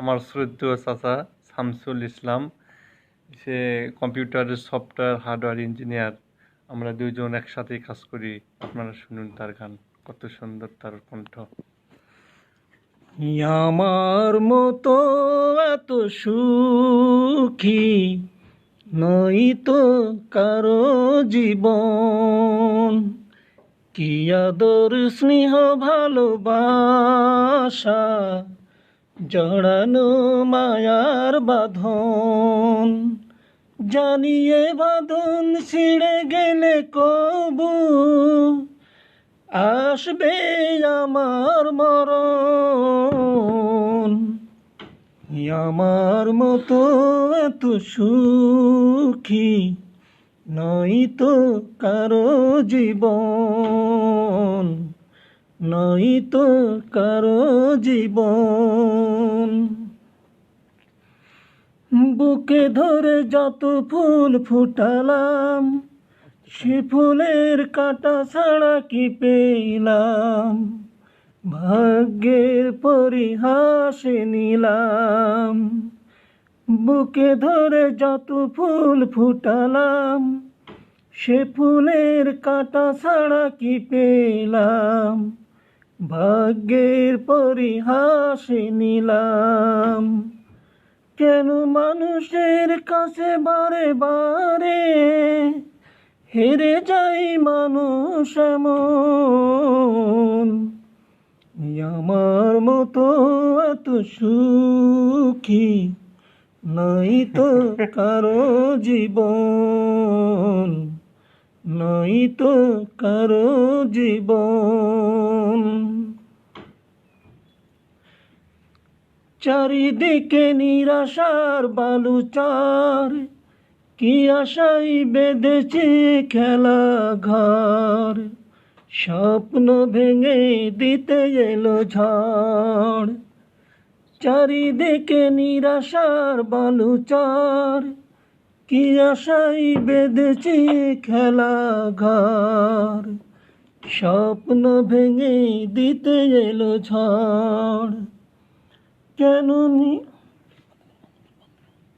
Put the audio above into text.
আমার শ্রদ্ধেয় চাচা শামসুল ইসলাম, সে কম্পিউটারের সফটওয়্যার হার্ডওয়্যার ইঞ্জিনিয়ার। আমরা দুইজন একসাথেই কাজ করি। আপনারা শুনুন তার গান, কত সুন্দর তার কণ্ঠ। আমার মতো এত সুখী নই তো কারো জীবন, কি আদর স্নেহ ভালোবাসা জড়ানো মায়ার বাঁধন। জানিয়ে বাঁধন ছিঁড়ে গেলে কবু আসবে আমার মরণ। আমার মতো এত সুখী নই তো কারো জীবন, নই তো কারো জীবন। বুকে ধরে যত ফুল ফুটালাম, সে ফুলের কাঁটা ছাড়া কি পেলাম, ভাগ্যের পরিহাসে নিলাম। বুকে ধরে যত ফুল ফুটালাম, সে ফুলের কাঁটা ছাড়া কি পেলাম, ভাগ্যের পরিহাসে নিলাম। কেন মানুষের কাছে বারে বারে হেরে যাই মানুষ এমন। আমার মতো এত সুখী নই তো কারো জীবন, নই তো কারো জীবন। চারিদিকে নিরাশার বালুচার, কি আশাই বেঁধেছে খেলা ঘর, স্বপ্ন ভেঙে দিতে এলো ঝড়। চারিদিকে নিরাশার বালুচার, কি আশাই বেঁধেছে খেলা ঘর, স্বপ্ন ভেঙে দিতে এলো ঝড়। কেন